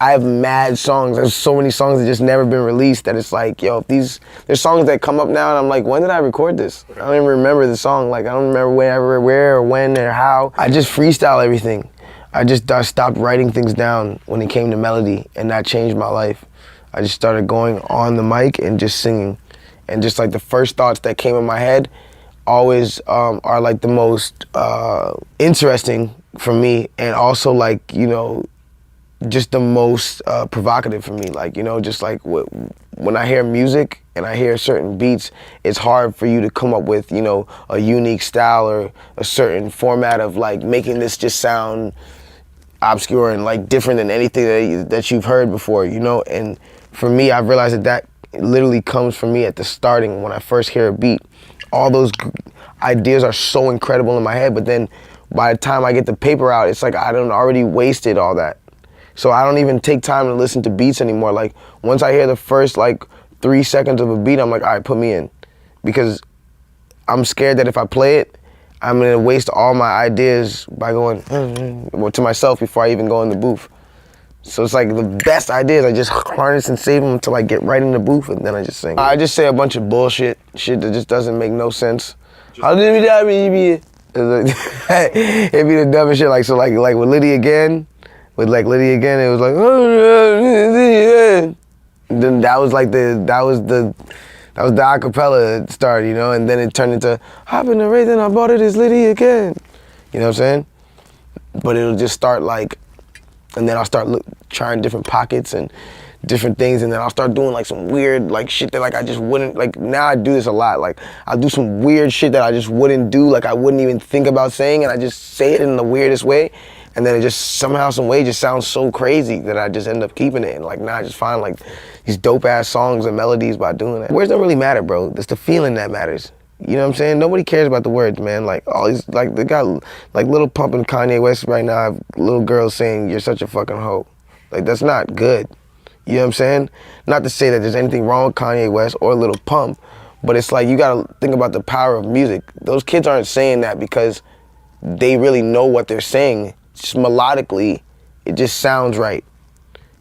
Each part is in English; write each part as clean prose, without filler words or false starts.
I have mad songs. There's so many songs that just never been released that it's like, yo, there's songs that come up now and I'm like, when did I record this? I don't even remember the song. Like, I don't remember where or when or how. I just freestyle everything. I just stopped writing things down when it came to melody, and that changed my life. I just started going on the mic and just singing. And just like the first thoughts that came in my head always are like the most interesting for me, and also like, you know, just the most provocative for me. Like, you know, just like when I hear music and I hear certain beats, it's hard for you to come up with, you know, a unique style or a certain format of like making this just sound obscure and like different than anything that you've heard before, you know? And for me, I've realized that literally comes from me at the starting when I first hear a beat. All those ideas are so incredible in my head, but then by the time I get the paper out, it's like I done already wasted all that. So I don't even take time to listen to beats anymore. Like, once I hear the first like 3 seconds of a beat, I'm like, all right, put me in. Because I'm scared that if I play it, I'm gonna waste all my ideas by going to myself before I even go in the booth. So it's like the best ideas, I just harness and save them until I get right in the booth, and then I just sing. I just say a bunch of shit that just doesn't make no sense. How did it be the dumbest shit. Like, so like with Liddy Again, it was like, and then that was the acapella start, you know, and then it turned into hop in the race and I bought it, it's Liddy Again. You know what I'm saying? But it'll just start like, and then I'll start trying different pockets and different things, and then I'll start doing like some weird like shit that like I just wouldn't, like now I do this a lot, like I'll do some weird shit that I just wouldn't do, like I wouldn't even think about saying, and I just say it in the weirdest way, and then it just somehow, some way just sounds so crazy that I just end up keeping it, and like now I just find like these dope ass songs and melodies by doing that. Words don't really matter, bro. It's the feeling that matters. You know what I'm saying? Nobody cares about the words, man. Like all these, like they got like Lil Pump and Kanye West right now have little girls saying you're such a fucking hoe. Like that's not good. You know what I'm saying? Not to say that there's anything wrong with Kanye West or Lil Pump, but it's like you gotta think about the power of music. Those kids aren't saying that because they really know what they're saying. Just melodically, it just sounds right.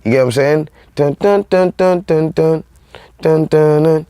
You get what I'm saying? Dun dun dun dun dun dun dun dun dun.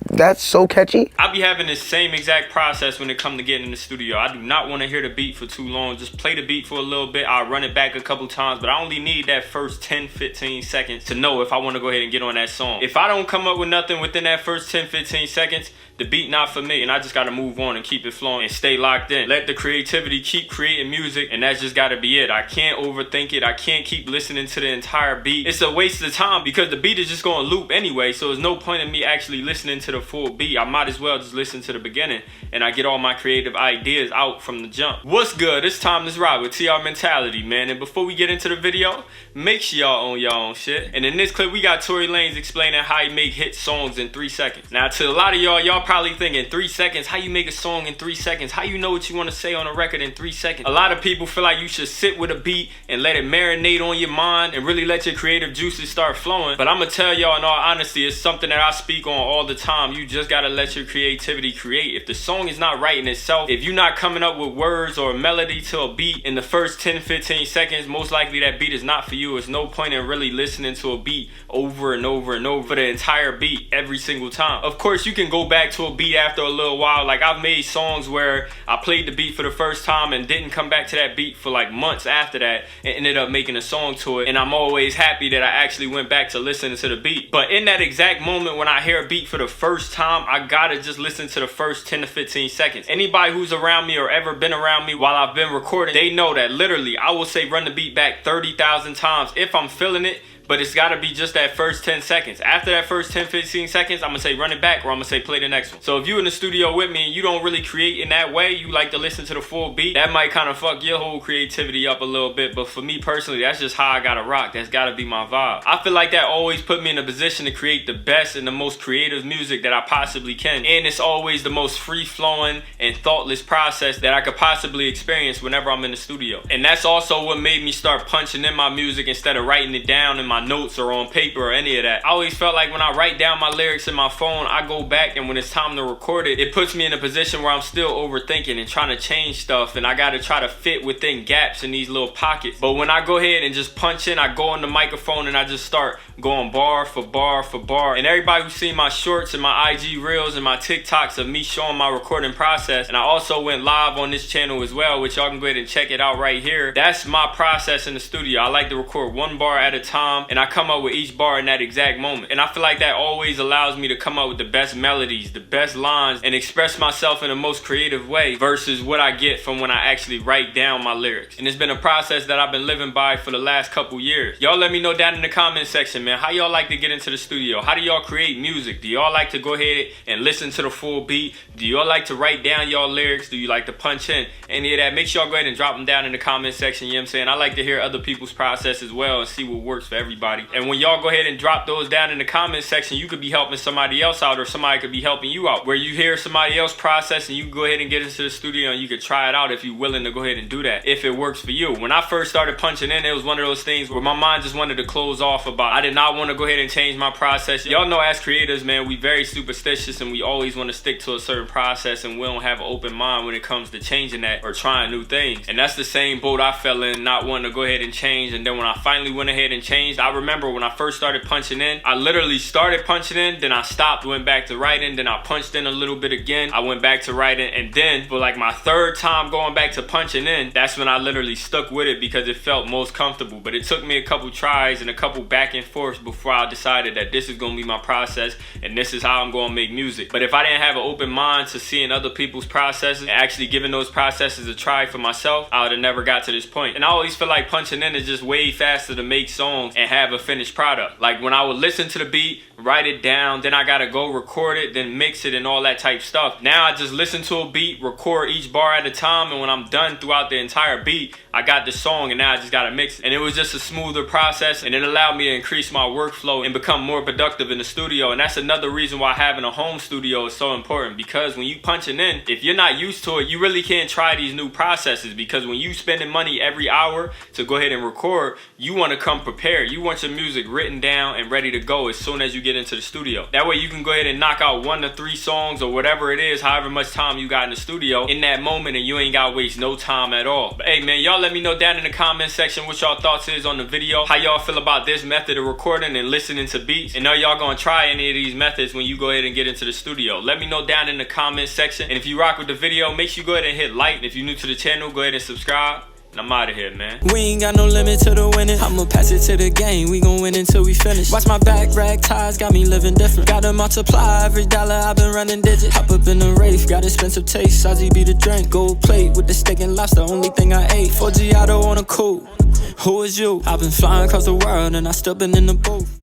That's so catchy. I be having the same exact process when it come to getting in the studio. I do not want to hear the beat for too long. Just play the beat for a little bit. I'll run it back a couple times, but I only need that first 10, 15 seconds to know if I want to go ahead and get on that song. If I don't come up with nothing within that first 10, 15 seconds, the beat not for me, and I just gotta move on and keep it flowing and stay locked in. Let the creativity keep creating music, and that's just gotta be it. I can't overthink it. I can't keep listening to the entire beat. It's a waste of time because the beat is just gonna loop anyway, so there's no point in me actually listening to the full beat. I might as well just listen to the beginning, and I get all my creative ideas out from the jump. What's good? It's time to ride with TR Mentality, man. And before we get into the video, make sure y'all own your own shit. And in this clip, we got Tory Lanez explaining how he make hit songs in 3 seconds. Now, to a lot of y'all probably thinking 3 seconds, how you make a song in 3 seconds? How you know what you want to say on a record in 3 seconds? A lot of people feel like you should sit with a beat and let it marinate on your mind and really let your creative juices start flowing. But I'm gonna tell y'all in all honesty, it's something that I speak on all the time. You just gotta let your creativity create. If the song is not right in itself, if you're not coming up with words or a melody to a beat in the first 10, 15 seconds, most likely that beat is not for you. There's no point in really listening to a beat over and over and over for the entire beat every single time. Of course, you can go back to a beat after a little while. Like I've made songs where I played the beat for the first time and didn't come back to that beat for like months after that and ended up making a song to it, and I'm always happy that I actually went back to listening to the beat. But in that exact moment when I hear a beat for the first time, I gotta just listen to the first 10 to 15 seconds. Anybody who's around me or ever been around me while I've been recording, they know that literally I will say run the beat back 30,000 times if I'm feeling it. But it's gotta be just that first 10 seconds. After that first 10, 15 seconds, I'm gonna say run it back, or I'm gonna say play the next one. So if you in the studio with me and you don't really create in that way, you like to listen to the full beat, that might kind of fuck your whole creativity up a little bit. But for me personally, that's just how I gotta rock. That's gotta be my vibe. I feel like that always put me in a position to create the best and the most creative music that I possibly can. And it's always the most free-flowing and thoughtless process that I could possibly experience whenever I'm in the studio. And that's also what made me start punching in my music instead of writing it down in my my notes or on paper or any of that. I always felt like when I write down my lyrics in my phone, I go back and when it's time to record it, it puts me in a position where I'm still overthinking and trying to change stuff, and I gotta try to fit within gaps in these little pockets. But when I go ahead and just punch in, I go on the microphone and I just start going bar for bar for bar. And everybody who's seen my shorts and my IG reels and my TikToks of me showing my recording process, and I also went live on this channel as well, which y'all can go ahead and check it out right here. That's my process in the studio. I like to record one bar at a time, and I come up with each bar in that exact moment. And I feel like that always allows me to come up with the best melodies, the best lines, and express myself in the most creative way versus what I get from when I actually write down my lyrics. And it's been a process that I've been living by for the last couple years. Y'all let me know down in the comment section, man, how y'all like to get into the studio? How do y'all create music? Do y'all like to go ahead and listen to the full beat? Do y'all like to write down y'all lyrics? Do you like to punch in? Any of that, make sure y'all go ahead and drop them down in the comment section, you know what I'm saying? I like to hear other people's process as well and see what works for everybody. And when y'all go ahead and drop those down in the comment section, you could be helping somebody else out, or somebody could be helping you out, where you hear somebody else process and you go ahead and get into the studio and you could try it out if you're willing to go ahead and do that, if it works for you. When I first started punching in, it was one of those things where my mind just wanted to close off about. I did not want to go ahead and change my process. Y'all know as creators, man, we very superstitious and we always want to stick to a certain process, and we don't have an open mind when it comes to changing that or trying new things. And that's the same boat I fell in, not wanting to go ahead and change. And then when I finally went ahead and changed, I remember when I first started punching in, I literally started punching in, then I stopped, went back to writing, then I punched in a little bit again, I went back to writing, and then for like my third time going back to punching in, that's when I literally stuck with it because it felt most comfortable. But it took me a couple tries and a couple back and forths before I decided that this is gonna be my process and this is how I'm gonna make music. But if I didn't have an open mind to seeing other people's processes and actually giving those processes a try for myself, I would have never got to this point. And I always feel like punching in is just way faster to make songs and have a finished product. Like when I would listen to the beat, write it down, then I gotta go record it, then mix it and all that type stuff. Now I just listen to a beat, record each bar at a time, and when I'm done throughout the entire beat, I got the song and now I just gotta mix it. And it was just a smoother process, and it allowed me to increase my workflow and become more productive in the studio. And that's another reason why having a home studio is so important, because when you punching in, if you're not used to it, you really can't try these new processes, because when you spending money every hour to go ahead and record, you want to come prepared. You want your music written down and ready to go as soon as you get into the studio. That way you can go ahead and knock out 1 to 3 songs or whatever it is, however much time you got in the studio in that moment, and you ain't gotta waste no time at all. But hey man, y'all let me know down in the comment section what y'all thoughts is on the video, how y'all feel about this method of recording and listening to beats, and are y'all gonna try any of these methods when you go ahead and get into the studio? Let me know down in the comment section. And if you rock with the video, make sure you go ahead and hit like. And if you're new to the channel, go ahead and subscribe. I'm out of here, man. We ain't got no limit to the winning. I'ma pass it to the game. We gon' win until we finish. Watch my back, rag ties, got me living different. Gotta multiply every dollar, I've been running digits. Hop up in the Wraith, got expensive taste. Sazi be the drink. Gold plate with the steak and lobster, only thing I ate. 4 Giotto on a coupe. Who is you? I've been flying across the world and I still been in the booth.